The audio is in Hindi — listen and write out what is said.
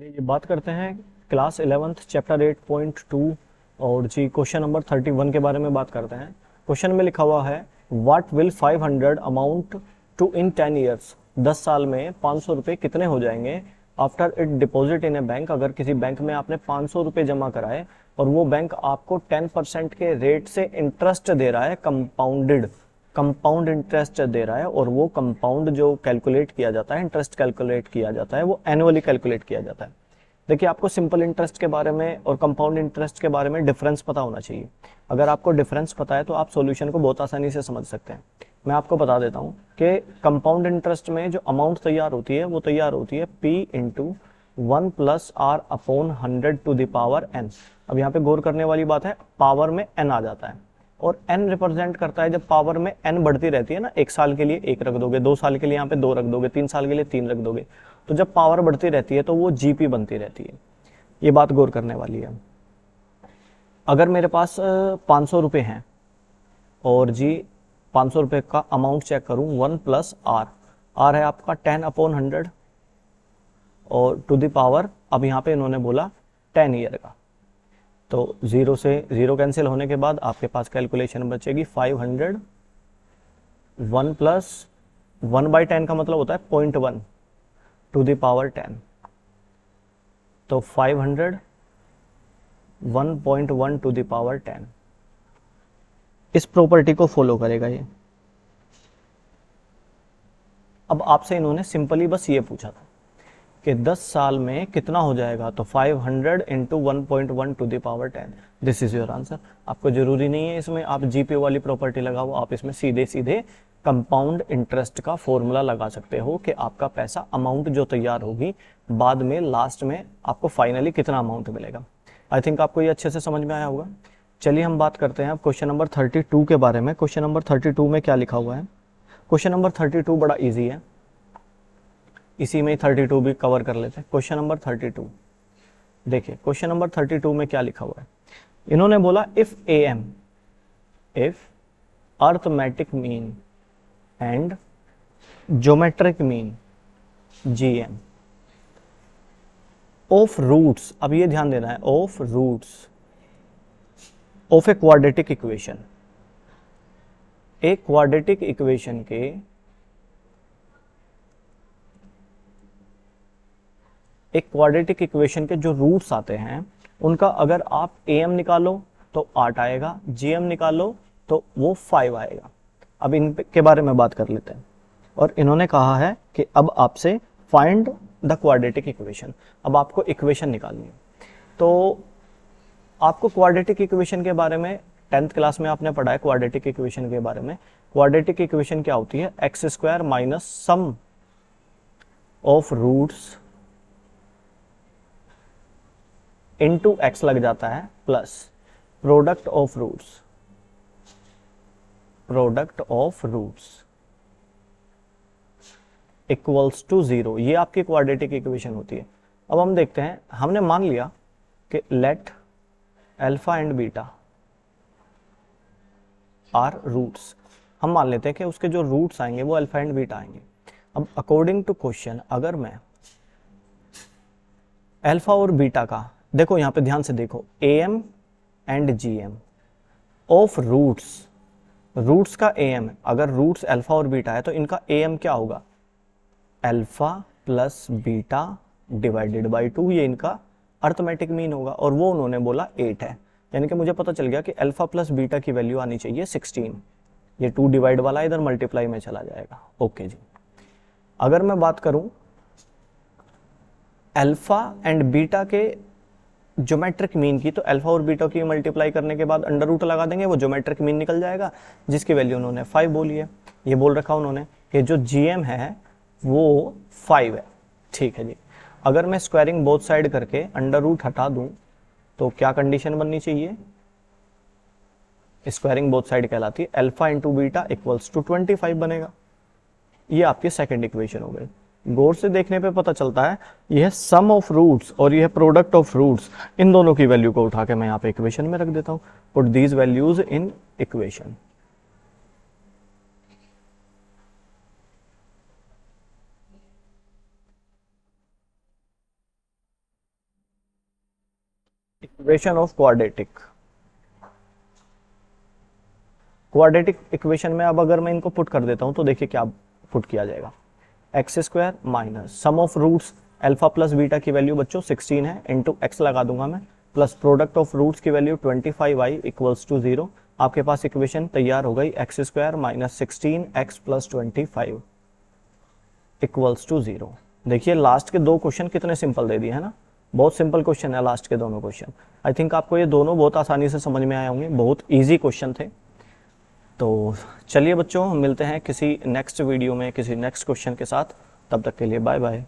ये बात करते हैं क्लास 11th चैप्टर 8.2 और जी क्वेश्चन नंबर 31 के बारे में बात करते हैं। क्वेश्चन में लिखा हुआ है what will 500 amount to in 10 years. 10 साल में 500 रुपये कितने हो जाएंगे after it deposit in a bank. अगर किसी बैंक में आपने 500 रुपये जमा कराए और वो बैंक आपको 10% के रेट से इंटरेस्ट दे रहा है, कंपाउंड इंटरेस्ट दे रहा है, और वो कंपाउंड जो कैलकुलेट किया जाता है, इंटरेस्ट कैलकुलेट किया जाता है, वो एनुअली कैलकुलेट किया जाता है। देखिए, आपको सिंपल इंटरेस्ट के बारे में और कंपाउंड इंटरेस्ट के बारे में डिफरेंस पता होना चाहिए। अगर आपको डिफरेंस पता है तो आप सॉल्यूशन को बहुत आसानी से समझ सकते हैं। मैं आपको बता देता हूँ कि कंपाउंड इंटरेस्ट में जो अमाउंट तैयार होती है वो तैयार होती है P into 1 plus r upon 100 to the power n। अब यहाँ पे गौर करने वाली बात है, पावर में n आ जाता है और n रिप्रेजेंट करता है, जब पावर में n बढ़ती रहती है ना, 1 साल के लिए 1 रख दोगे, 2 साल के लिए यहाँ पे 2 रख दोगे, 3 साल के लिए 3 रख दोगे, तो जब पावर बढ़ती रहती है तो वो जीपी बनती रहती है। ये बात गौर करने वाली है। अगर मेरे पास 500 रुपये हैं और जी 500 रुपये का अमाउंट चेक करूं, 1 प्लस आर है आपका 10 अपॉन 100 और टू द पावर, अब यहाँ पे इन्होंने बोला 10 ईयर का, तो 0 से 0 कैंसिल होने के बाद आपके पास कैलकुलेशन बचेगी 500। 1 प्लस 1/10 का मतलब होता है 0.1 टू द पावर 10, तो 500 1.1 टू द पावर 10। इस प्रॉपर्टी को फॉलो करेगा ये। अब आपसे इन्होंने सिंपली बस ये पूछा था कि 10 साल में कितना हो जाएगा, तो 500 into 1.1 to the power 10। This is your answer. आपको जरूरी नहीं है इसमें आप जीपी वाली प्रॉपर्टी लगाओ, आप इसमें सीधे सीधे कंपाउंड इंटरेस्ट का फॉर्मूला लगा सकते हो कि आपका पैसा अमाउंट जो तैयार होगी बाद में लास्ट में आपको फाइनली कितना अमाउंट मिलेगा। आई थिंक आपको ये अच्छे से समझ में आया होगा। चलिए हम बात करते हैं अब क्वेश्चन नंबर 32 के बारे में। क्वेश्चन नंबर 32 में क्या लिखा हुआ है? क्वेश्चन नंबर 32 बड़ा इजी है, इसी में 32 भी कवर कर लेते हैं। क्वेश्चन नंबर 32 देखिए, क्वेश्चन नंबर 32 में क्या लिखा हुआ है? इन्होंने बोला if arithmetic mean and geometric mean GM of roots, अब ये ध्यान देना है, of roots of a quadratic equation, एक क्वाड्रेटिक इक्वेशन के जो रूट्स आते हैं उनका अगर आप AM निकालो तो 8 आएगा, GM निकालो तो वो 5 आएगा। अब इनके बारे में बात कर लेते हैं। और इन्होंने कहा है कि अब आपसे फाइंड द क्वाड्रेटिक इक्वेशन, अब आपको इक्वेशन निकालनी है। तो आपको क्वाड्रेटिक इक्वेशन के बारे में 10th क्लास में आपने पढ़ा है। क्वाड्रेटिक इक्वेशन के बारे में, क्वाड्रेटिक इक्वेशन क्या होती है? X square minus sum of roots into x लग जाता है plus product of roots equals to 0। ये आपकी क्वाड्रेटिक इक्वेशन होती है। अब हम देखते हैं, हमने मान लिया कि let alpha and beta are roots, हम मान लेते हैं कि उसके जो रूट्स आएंगे वो अल्फा एंड बीटा आएंगे। अब अकॉर्डिंग टू क्वेश्चन, अगर मैं अल्फा और बीटा का, देखो यहां पे ध्यान से देखो, AM and GM of roots का AM, अगर रूट्स अल्फा और बीटा है तो इनका AM क्या होगा? Alpha plus beta divided by 2, ये इनका अर्थमेटिक मीन होगा। और वो उन्होंने बोला 8 है, यानी कि मुझे पता चल गया कि अल्फा प्लस बीटा की वैल्यू आनी चाहिए 16। ये 2 डिवाइड वाला इधर मल्टीप्लाई में चला जाएगा। ओके जी। अगर मैं बात करूं अल्फा एंड बीटा के ज्योमेट्रिक मीन की, तो अल्फा और बीटा की मल्टीप्लाई करने के बाद अंडर रूट लगा देंगे, वो ज्योमेट्रिक मीन निकल जाएगा, जिसकी वैल्यू उन्होंने 5 बोली है। ये बोल रखा उन्होंने कि जो GM है वो 5 है। ठीक है जी। अगर मैं स्क्वायरिंग बोथ साइड करके अंडर रूट हटा दूं तो क्या कंडीशन बननी चाहिए? स्क्वायरिंग बोथ साइड कहलाती है alpha into beta equals to 25 बनेगा। ये आपकी सेकंड इक्वेशन हो गई। गौर से देखने पे पता चलता है यह सम ऑफ रूट्स और यह प्रोडक्ट ऑफ रूट्स, इन दोनों की वैल्यू को उठा के मैं यहाँ पे इक्वेशन में रख देता हूँ। Put these values in equation. Equation of quadratic equation में अब अगर मैं इनको पुट कर देता हूं तो देखिए क्या पुट किया जाएगा, x square minus sum of roots alpha plus beta की वैल्यू बच्चों 16 है, इंटू एक्स लगा दूंगा मैं, प्लस प्रोडक्ट ऑफ रूट्स की वैल्यू 25i इक्वल्स टू 0। आपके पास इक्वेशन तैयार हो गई, x square minus 16x plus 25 equals to 0। देखिए लास्ट के दो क्वेश्चन कितने सिंपल दे दिए है ना, बहुत सिंपल क्वेश्चन है लास्ट के दोनों क्वेश्चन। आई थिंक आपको ये दोनों बहुत आसानी से समझ में आए होंगे, बहुत ईजी क्वेश्चन थे। तो चलिए बच्चों, मिलते हैं किसी नेक्स्ट वीडियो में किसी नेक्स्ट क्वेश्चन के साथ, तब तक के लिए बाय बाय।